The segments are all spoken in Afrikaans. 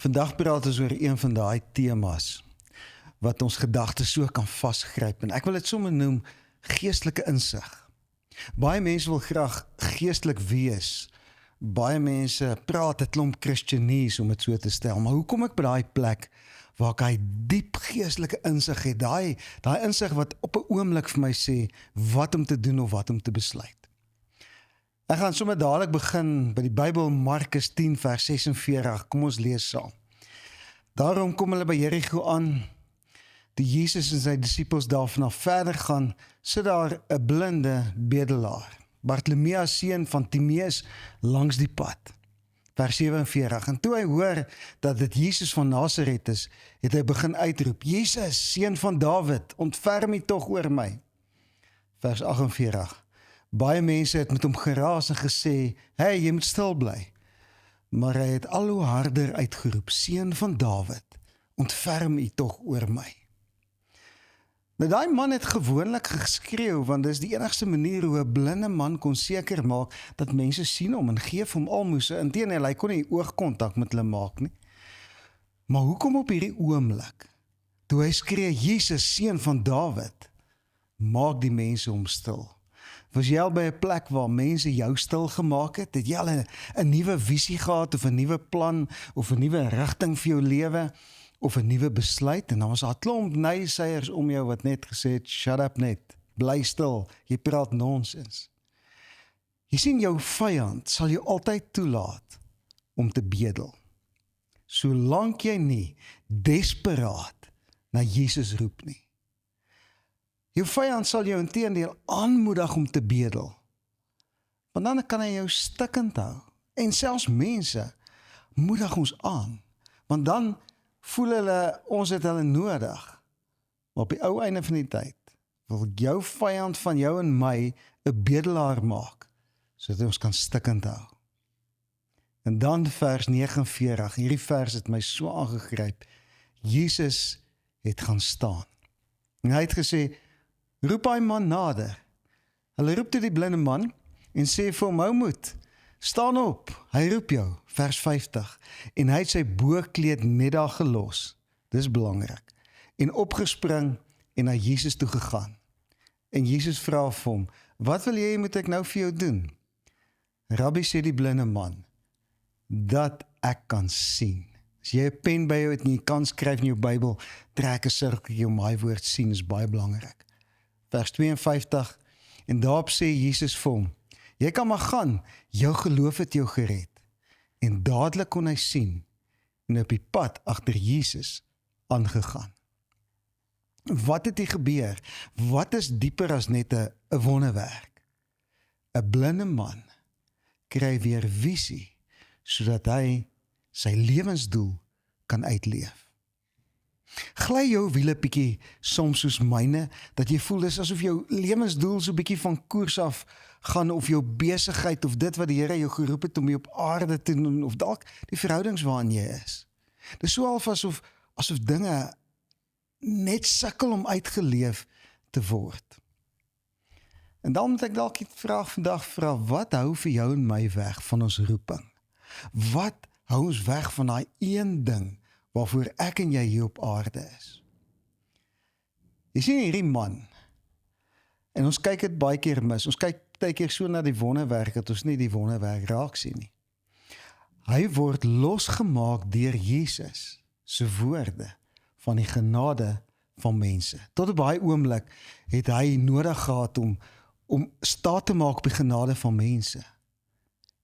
Vandag praat ons oor een van daai temas wat ons gedagtes so kan vasgryp en ek wil dit sommer noem geestelike insig. Baie mense wil graag geestelik wees. Baie mense praat 'n klomp Christenese om dit so te stel, maar hoe kom ek by daai plek waar ek hy diep geestelike insig het, daai insig wat op 'n oomblik vir my sê wat om te doen of wat om te besluit. Ek gaan sommer dadelik begin by die Bybel, Markus 10 vers 46, kom ons lees saam. Daarom kom hulle by Jerigo aan, toe Jesus en sy disippels daarvan verder gaan, sit daar 'n blinde bedelaar, Bartimeus seun van Timeus, langs die pad. Vers 47, en toe hy hoor dat dit Jesus van Nasaret is, het hy begin uitroep, Jesus, seun van Dawid, ontferm U tog oor my. Vers 48, baie mense het met hom geraas en gesê, hey, jy moet stil bly. Maar hy het al hoe harder uitgeroep, seun van Dawid, ontferm U tog oor my. Nou daai man het gewoonlik geskreeu, want dis die enigste manier hoe 'n blinde man kon seker maak dat mense sien hom en gee hom almoses. Inteendeel, hy kon nie oogkontak met hulle maak nie. Maar hoekom op hierdie oomblik, toe hy skree, Jesus, seun van Dawid, maak die mense hom stil? Was jy al by 'n plek waar mense jou stil gemaak het? Het jy al 'n nuwe visie gehad of 'n nuwe plan of 'n nuwe rigting vir jou lewe of 'n nuwe besluit? En dan was daar 'n klomp nyseiers om jou wat net gesê het, shut up net, bly stil, jy praat nonsens. Jy sien, jou vyand sal jou altyd toelaat om te bedel. Solank jy nie desperaat na Jesus roep nie. Jou vyand sal jou inteendeel aanmoedig om te bedel. Want dan kan hy jou stikkend hou. En selfs mense moedig ons aan. Want dan voel hulle, ons het hulle nodig. Maar op die ou einde van die tyd, wil jou vyand van jou en my 'n bedelaar maak, sodat ons kan stikkend hou. En dan vers 49, hierdie vers het my so aangegryp. Jesus het gaan staan. En hy het gesê, roep hy man nader. Hulle roep toe die blinde man en sê vir hom, hou moed, staan op, hy roep jou, vers 50, en hy het sy boorkleed net daar gelos, dis belangrik, en opgespring en na Jesus toe gegaan. En Jesus vra vir hom, wat wil jy, moet ek nou vir jou doen? Rabbi, sê die blinde man, dat ek kan sien. As jy 'n pen by jou het en jy kan skryf in jou Bybel, trek 'n sirkeltjie om daai woord sien, is baie belangrik. Vers 52, en daarop sê Jesus vir hom, jy kan maar gaan, jou geloof het jou gered. En dadelik kon hy sien, en op die pad agter Jesus aangegaan. Wat het hier gebeur? Wat is dieper as net 'n wonderwerk? 'n blinde man kry weer visie, sodat hy sy lewensdoel kan uitleef. Gly jou wiele bietjie soms soos myne, dat jy voel dis asof jou lewensdoel so bietjie van koers af gaan, of jou besigheid, of dit wat die Here jou geroep het om jy op aarde te doen, of dalk die verhoudings waarin jy is. Dis so half asof dinge net sukkel om uitgeleef te word. En dan moet ek dalk die vraag vandag vra, wat hou vir jou en my weg van ons roeping? Wat hou ons weg van daai een ding waarvoor ek en jy hier op aarde is? Jy sien hierdie man, en ons kyk dit baie keer mis, ons kyk baie keer so na die wonderwerk, dat ons nie die wonderwerk raak sien nie. Hy word losgemaak deur Jesus se woorde van die genade van mense. Tot op baie oomblik het hy nodig gehad om staat te maak op die genade van mense.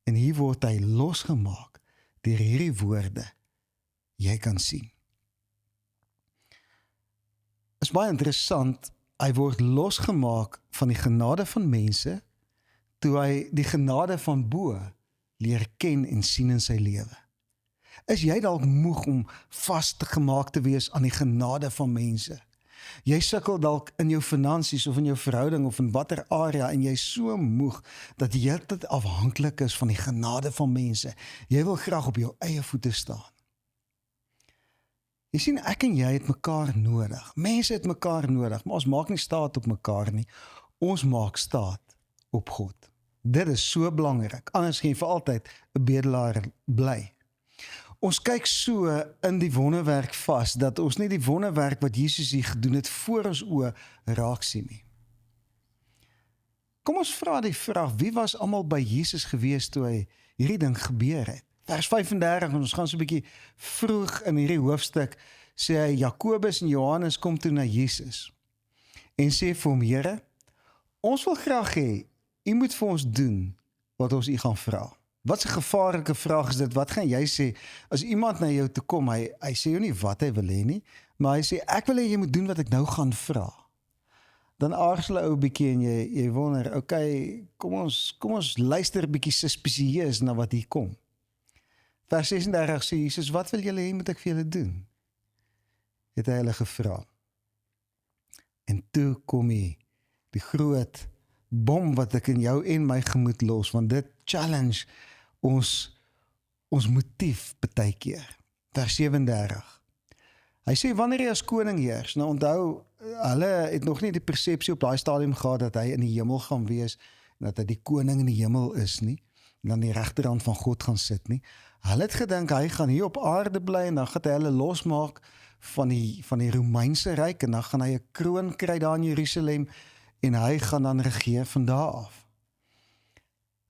En hier word hy losgemaak deur hierdie woorde, jy kan sien. Is baie interessant, hy word losgemaak van die genade van mense, toe hy die genade van bo leer ken en sien in sy lewe. Is jy dalk moeg om vasgemaak te wees aan die genade van mense? Jy sukkel dalk in jou finansies of in jou verhouding of in watter area, en jy is so moeg dat jy heeltyd afhanklik is van die genade van mense. Jy wil graag op jou eie voete staan. Jy sien, ek en jy het mekaar nodig. Mense het mekaar nodig, maar ons maak nie staat op mekaar nie. Ons maak staat op God. Dit is so belangrik, anders gaan jy vir altyd 'n bedelaar bly. Ons kyk so in die wonderwerk vas, dat ons nie die wonderwerk wat Jesus hier gedoen het voor ons oë raak sien nie. Kom ons vra die vraag, wie was almal by Jesus gewees toe hy hierdie ding gebeur het? Vers 35, en ons gaan so 'n bietjie vroeg in hierdie hoofstuk, sê hy, Jakobus en Johannes kom toe na Jesus, en sê vir hom, Here, ons wil graag hê, u moet vir ons doen, wat ons u gaan vra. Wat 'n gevaarlike vraag is dit, wat gaan jy sê, as iemand na jou toe kom, hy sê jou nie wat hy wil hê nie, maar hy sê, ek wil hê jy moet doen wat ek nou gaan vra. Dan aarzel 'n ou bietjie en jy wonder, okay, kom ons luister bietjie suspisieus na wat hier kom. Vers 36 sê Jesus, wat wil julle hê moet ek vir julle doen? Het hy hulle gevra. En toe kom die groot bom wat ek in jou en my gemoed los, want dit challenge ons motief baie keer. Vers 37. Hy sê, wanneer hy as koning heers, nou onthou, hulle het nog nie die persepsie op daai stadium gehad dat hy in die hemel gaan wees, en dat hy die koning in die hemel is nie, en aan die regterhand van God gaan sit nie. Hulle het gedink, hy gaan hier op aarde bly, en dan gaan hy hulle losmaak van die Romeinse ryk, en dan gaan hy 'n kroon kry daar in Jerusalem, en hy gaan dan regeer van daar af.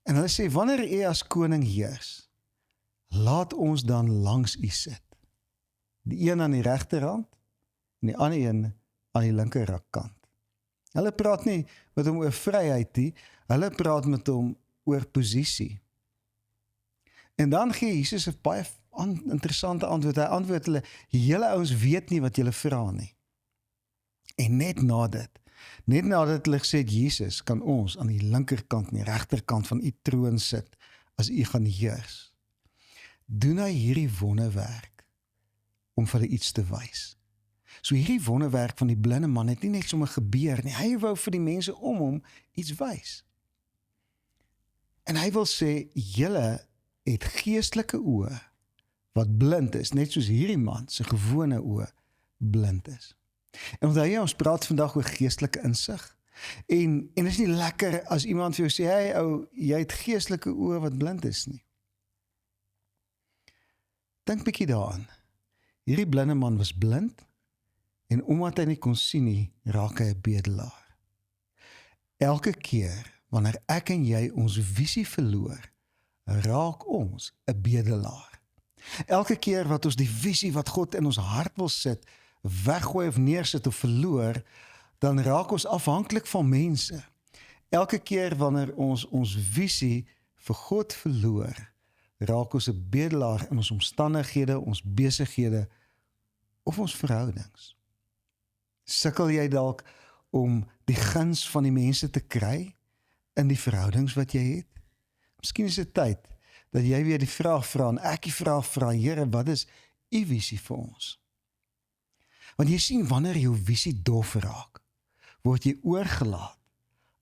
En hulle sê, wanneer u as koning heers, laat ons dan langs u sit. Die een aan die regterhand, en die ander een aan die linkerkant. Hulle praat nie met hom oor vryheid nie, hulle praat met hom oor posisie. En dan gee Jesus 'n baie interessante antwoord. Hy antwoord hulle, julle ouens weet nie wat julle vra nie. En net nadat hulle gesê het, Jesus, kan ons aan die linkerkant en die regterkant van u troon sit, as u gaan heers. Doen hy hierdie wonderwerk, om vir hulle iets te wys. So hierdie wonderwerk van die blinde man het nie net sommer gebeur nie, hy wou vir die mense om hom iets wys. En hy wil sê, julle het geestelike oë, wat blind is, net soos hierdie man, sy gewone oë, blind is. En onthou jy, ons praat vandag oor geestelike insig, en is nie lekker as iemand vir jou sê, hey ou, jy het geestelike oë wat blind is nie. Dink bietjie daaraan. Hierdie blinde man was blind, en omdat hy nie kon sien nie, raak hy 'n bedelaar. Elke keer, wanneer ek en jy ons visie verloor, raak ons 'n bedelaar. Elke keer wat ons die visie wat God in ons hart wil sit, weggooi of neersit of verloor, dan raak ons afhanklik van mense. Elke keer wanneer ons visie vir God verloor, raak ons 'n bedelaar in ons omstandighede, ons besighede of ons verhoudings. Sukkel jy dalk om die guns van die mense te kry in die verhoudings wat jy het? Miskien is dit tyd dat jy weer die vraag vra en ek die vraag vra, Here, wat is u visie vir ons? Want jy sien, wanneer jou visie dof raak, word jy oorgelaat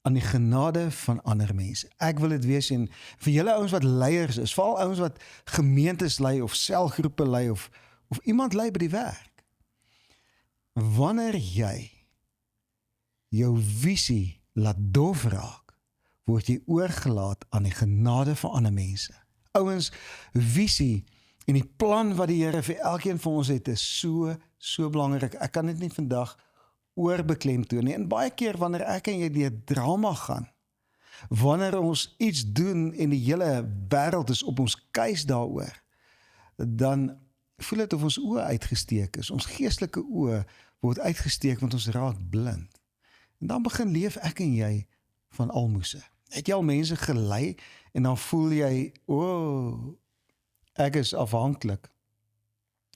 aan die genade van ander mense. Ek wil dit wees en vir julle ouens wat leiers is, veral ouens wat gemeentes lei of selgroepe lei of iemand lei by die werk. Wanneer jy jou visie laat dof raak, word jy oorgelaat aan die genade van ander mense. Ouens, visie en die plan wat die Here vir elkeen van ons het, is so belangrik. Ek kan dit nie vandag oorbeklemtoon nie. En baie keer wanneer ek en jy deur drama gaan, wanneer ons iets doen en die hele wêreld is op ons keus daaroor, dan voel dit of ons oë uitgesteek is. Ons geestelike oë word uitgesteek want ons raak blind. En dan begin leef ek en jy van almoese. Het jy al mense gelei en dan voel jy, ek is afhanklik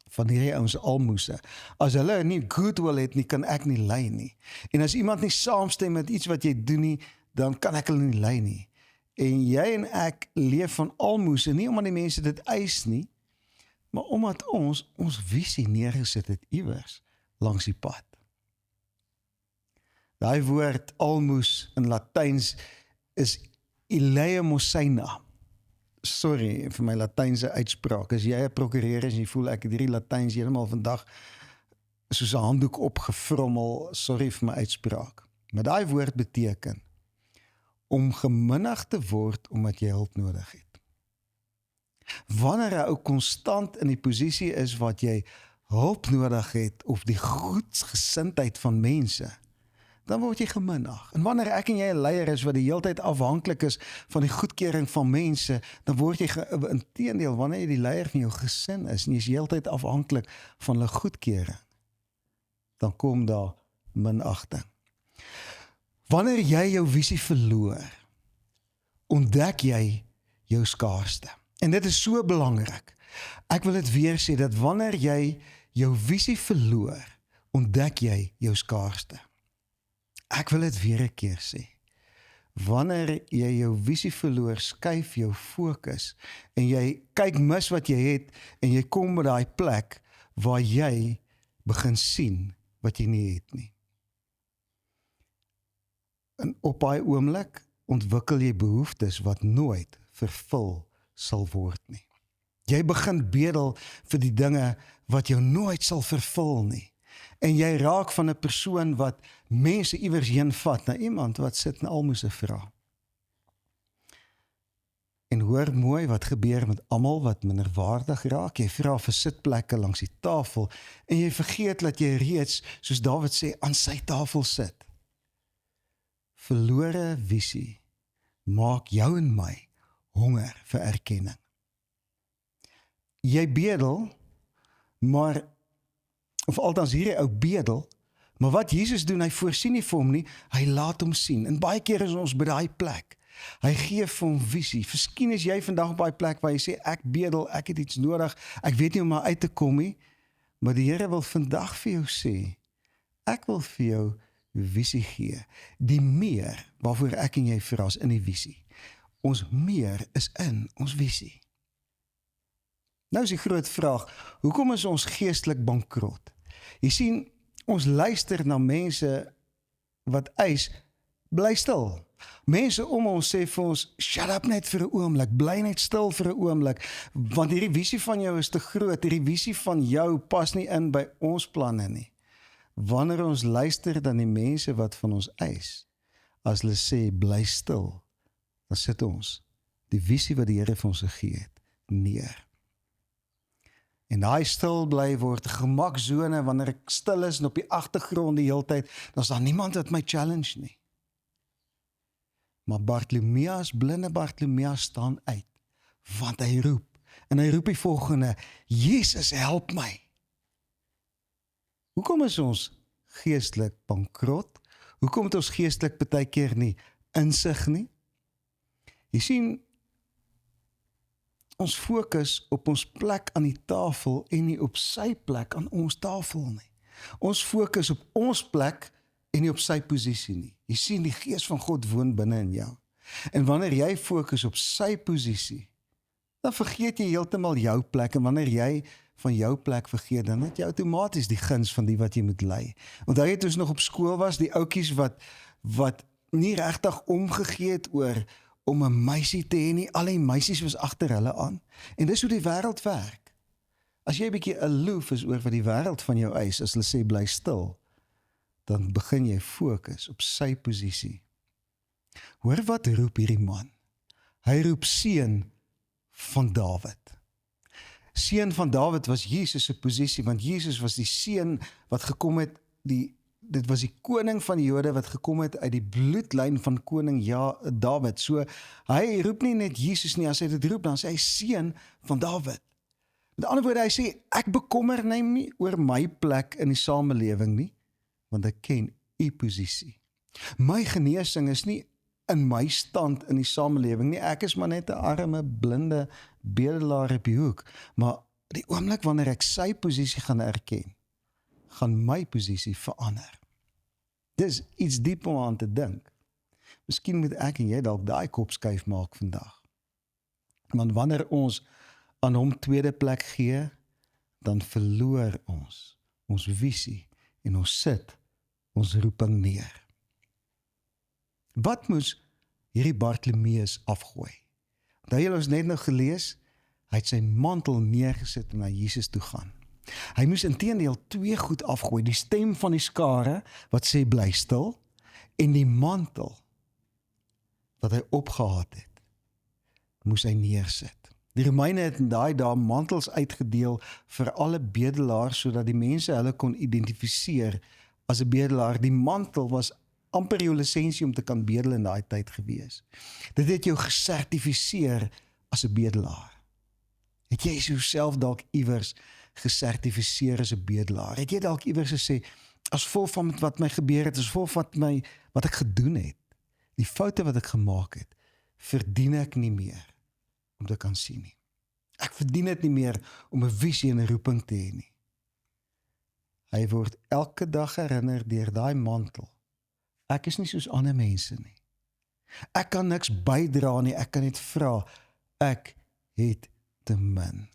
van hierdie ouens almoese. As hulle nie goodwill het nie, kan ek nie lei nie. En as iemand nie saamstem met iets wat jy doen nie, dan kan ek hulle nie lei nie. En jy en ek leef van almoese, nie omdat die mense dit eis nie, maar omdat ons visie neergesit het iewers langs die pad. Daai woord almoes in Latyns is eleemosina. Sorry vir my Latynse uitspraak. As jy 'n prokureur is en jy voel ek het hierdie Latyns heeltemal vandag soos 'n handdoek opgevrommel, sorry vir my uitspraak. Maar daai woord beteken om geminnig te word omdat jy hulp nodig het. Wanneer jy ook konstant in die posisie is wat jy hulp nodig het of die goedgesindheid van mense, dan word jy geminag. En wanneer ek en jy 'n leier is wat die hele tyd afhanklik is van die goedkeuring van mense, dan word jy inteendeel, wanneer jy die leier van jou gesin is en jy is die hele tyd afhanklik van hulle goedkeuring, dan kom daar minagting. Wanneer jy jou visie verloor, ontdek jy jou skaarste. En dit is so belangrik. Ek wil dit weer sê, dat wanneer jy jou visie verloor, ontdek jy jou skaarste. Ek wil dit weer 'n keer sê. Wanneer jy jou visie verloor, skuif jou fokus en jy kyk mis wat jy het en jy kom by daai plek waar jy begin sien wat jy nie het nie. En op daai oomblik ontwikkel jy behoeftes wat nooit vervul sal word nie. Jy begin bedel vir die dinge wat jou nooit sal vervul nie. En jy raak van 'n persoon wat mense iewers heen vat na iemand wat sit en almoses vra. En hoor mooi wat gebeur met almal wat minderwaardig raak. Jy vra vir sitplekke langs die tafel en jy vergeet dat jy reeds, soos Dawid sê, aan sy tafel sit. Verlore visie maak jou en my honger vir erkenning. Jy bedel, maar of althans hierdie ou bedel, maar wat Jesus doen, hy voorsien nie vir hom nie, hy laat hom sien. En baie keer is ons by daai plek. Hy gee vir hom visie. Miskien is jy vandag op daai plek waar jy sê, ek bedel, ek het iets nodig, ek weet nie hoe om maar uit te kom nie, maar die Here wil vandag vir jou sê, ek wil vir jou visie gee. Die meer waarvoor ek en jy vra is in die visie. Ons meer is in ons visie. Nou is die groot vraag, hoekom is ons geestelik bankrot? Jy sien, ons luister na mense wat eis, bly stil. Mense om ons sê vir ons, shut up net vir 'n oomblik, bly net stil vir 'n oomblik, want hierdie visie van jou is te groot, hierdie visie van jou pas nie in by ons planne nie. Wanneer ons luister dan die mense wat van ons eis, as hulle sê, bly stil, dan sit ons die visie wat die Here vir ons gegee het, neer. En daai stil bly word 'n gemaksone wanneer ek stil is en op die agtergrond die hele tyd, dan is daar niemand wat my challenge nie. Maar Bartimeus, blinde Bartimeus staan uit, want hy roep. En hy roep die volgende, Jesus, help my. Hoekom is ons geestelik bankrot? Hoekom het ons geestelik baie keer nie insig nie? Jy sien, ons fokus op ons plek aan die tafel en nie op sy plek aan ons tafel nie. Ons fokus op ons plek en nie op sy posisie nie. Jy sien, die Gees van God woon binne in jou. En wanneer jy fokus op sy posisie, dan vergeet jy heeltemal jou plek, en wanneer jy van jou plek vergeet, dan het jy outomaties die guns van die wat jy moet lei. Onthou jy toe ons nog op skool was, die ouetjies wat nie regtig omgegee het oor om 'n meisie te hê nie, al die meisies was agter hulle aan. En dis hoe die wêreld werk. As jy 'n bietjie aloof is oor wat die wêreld van jou eis, as hulle sê bly stil, dan begin jy fokus op sy posisie. Hoor wat roep hierdie man? Hy roep seun van Dawid. Seun van Dawid was Jesus se posisie, want Jesus was die seun wat gekom het, dit was die koning van die Jode wat gekom het uit die bloedlyn van koning Dawid. So, hy roep nie net Jesus nie, as hy dit roep, dan sê hy seun van Dawid. Met ander woorde, hy sê, ek bekommer nie oor my plek in die samelewing nie, want ek ken u posisie. My genesing is nie in my stand in die samelewing nie, ek is maar net 'n arme, blinde bedelaar op die hoek, maar die oomblik wanneer ek sy posisie gaan erken, gaan my posisie verander. Dis iets diep om aan te dink. Miskien moet ek en jy dalk daai kop skuif maak vandag. Want wanneer ons aan hom tweede plek gee, dan verloor ons visie en ons sit ons roeping neer. Wat moes hierdie Bartimeus afgooi? Onthou julle ons net nou gelees, hy het sy mantel neergesit en na Jesus toe gaan. Hy moes inteendeel 2 goed afgooi, die stem van die skare wat sê bly stil, en die mantel wat hy opgehaat het, moes hy neersit. Die Romeine het in daai dae mantels uitgedeel vir alle bedelaars, sodat die mense hulle kon identifiseer as 'n bedelaar. Die mantel was amper jou lisensie om te kan bedel in daai tyd gewees. Dit het jou gesertifiseer as 'n bedelaar. Het jy jouself dalk iewers gesertifiseer as 'n bedelaar? Het jy dalk iewers gesê, as gevolg van wat my gebeur het, as gevolg van wat ek gedoen het, die foute wat ek gemaak het, verdien ek nie meer om te kan sien nie. Ek verdien dit nie meer om 'n visie en 'n roeping te hê nie. Hy word elke dag herinner deur daai mantel. Ek is nie soos ander mense nie. Ek kan niks bydra nie, ek kan net vra, ek het te min.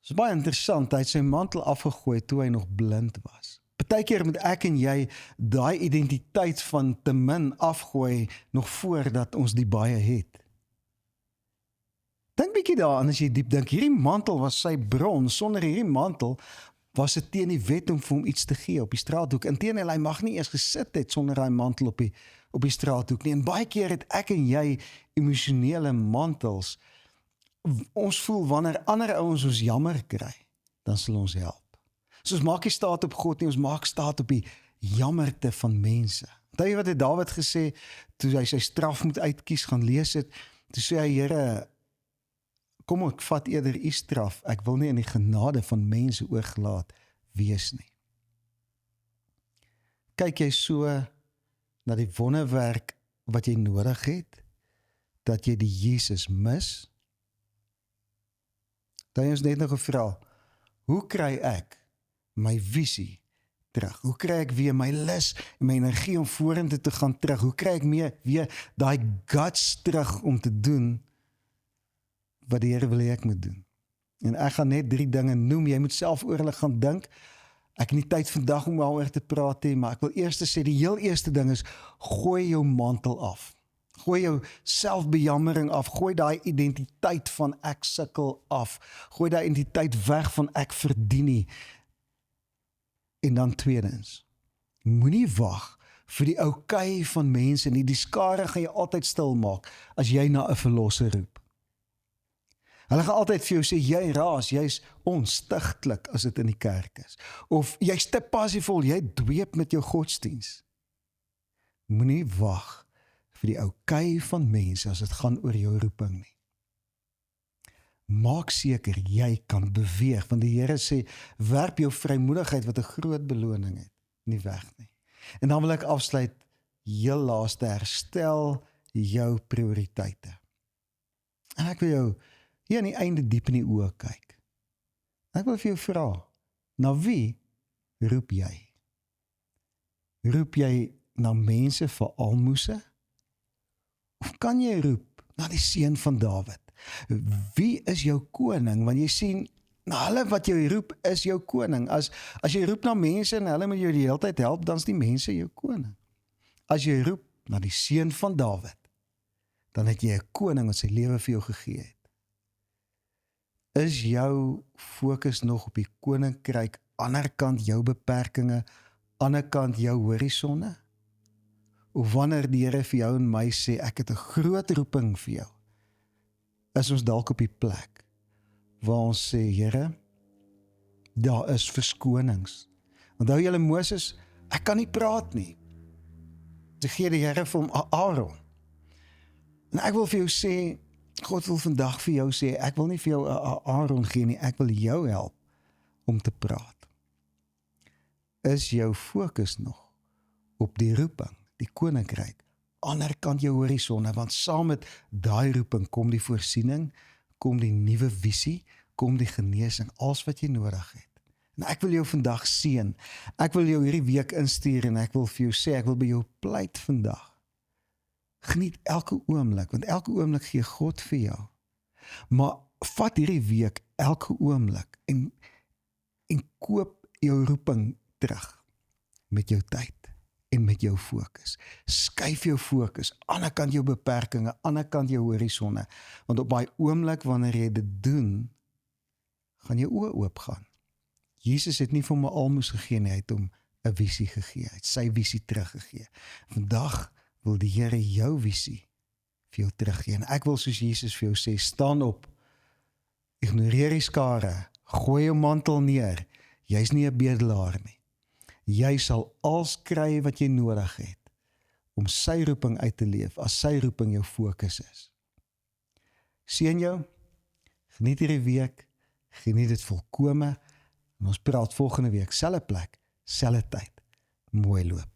Dit is baie interessant, hy het sy mantel afgegooi toe hy nog blind was. Partykeer moet ek en jy daai identiteit van te min afgooi nog voordat ons die baie het. Dink bietjie daaraan as jy diep dink, hierdie mantel was sy bron, sonder hierdie mantel was dit teen die wet om vir hom iets te gee op die straathoek. Inteendeel, hy mag nie eers gesit het sonder daai mantel op die straathoek nie. En baie keer het ek en jy emosionele mantels. Ons voel wanneer ander ouens ons jammer kry, dan sal ons help. So ons maak nie staat op God nie, ons maak staat op die jammerte van mense. Onthou jy wat het Dawid gesê, toe hy sy straf moet uitkies, gaan lees het, toe sê hy, Here, kom ek vat eerder u straf, ek wil nie in die genade van mense oorgelaat wees nie. Kyk jy so na die wonderwerk wat jy nodig het, dat jy die Jesus mis? Dan is net nog gevra, hoe kry ek my visie terug? Hoe kry ek weer my lus en my energie om vorentoe te gaan terug? Hoe kry ek weer daai guts terug om te doen wat die Here wil hê ek moet doen? En ek gaan net 3 dinge noem, jy moet self oor hulle gaan dink. Ek het nie tyd vandag om daaroor te praat nie, maar ek wil eers sê, die heel eerste ding is, gooi jou mantel af. Gooi jou selfbejammering af, gooi daai identiteit van ek sukkel af, gooi daai identiteit weg van ek verdien nie. En dan tweedens, moenie wag vir die oukei van mense nie, die skare gaan jy altyd stil maak, as jy na 'n verlosser roep. Hulle gaan altyd vir jou sê, jy raas, jy's onstigtelik as dit in die kerk is. Of jy's te passievol, jy dweep met jou godsdiens. Moenie wag vir die oukei van mense as dit gaan oor jou roeping nie. Maak seker jy kan beweeg, want die Here sê, werp jou vrymoedigheid wat 'n groot beloning het, nie weg nie. En dan wil ek afsluit, heel laaste, herstel jou prioriteite. En ek wil jou hier aan die einde diep in die oë kyk. Ek wil vir jou vra, na wie roep jy? Roep jy na mense vir almoses? Of kan jy roep na die seun van Dawid? Wie is jou koning? Want jy sien, na hulle wat jy roep is jou koning. As jy roep na mense en hulle moet jou die hele tyd help, dan is die mense jou koning. As jy roep na die seun van Dawid, dan het jy 'n koning wat sy lewe vir jou gegee het. Is jou fokus nog op die koninkryk, ander kant jou beperkinge, ander kant jou horisonne? Of wanneer die Here vir jou en my sê, ek het 'n groot roeping vir jou, is ons dalk op die plek waar ons sê, Here, daar is verskonings. Onthou julle Moses, ek kan nie praat nie. Toe gee die Here vir hom Aaron. En ek wil vir jou sê, God wil vandag vir jou sê, ek wil nie vir jou Aaron gee nie, ek wil jou help om te praat. Is jou fokus nog op die roeping, die koninkryk, ander kant jou horisonne, want saam met daai roeping kom die voorsiening, kom die nuwe visie, kom die genesing, alles wat jy nodig het. En ek wil jou vandag seën, ek wil jou hierdie week instuur en ek wil vir jou sê, ek wil by jou pleit vandag. Geniet elke oomblik, want elke oomblik gee God vir jou. Maar vat hierdie week elke oomblik en koop jou roeping terug met jou tyd en met jou fokus. Skuif jou fokus, ander kant jou beperkinge, ander kant jou horisonne, want op daai oomblik wanneer jy dit doen, gaan jou oë oopgaan. Jesus het nie vir hom 'n almoes gegee nie, hy het hom 'n visie gegee, hy het sy visie teruggegee. Vandag wil die Here jou visie vir jou teruggee. En ek wil soos Jesus vir jou sê, staan op, ignoreer die skare, gooi jou mantel neer, jy's nie 'n bedelaar nie. Jy sal alles kry wat jy nodig het, om sy roeping uit te leef, as sy roeping jou fokus is. Seën jou, geniet hierdie week, geniet dit volkome, en ons praat volgende week, selfde plek, selfde tyd, mooi loop.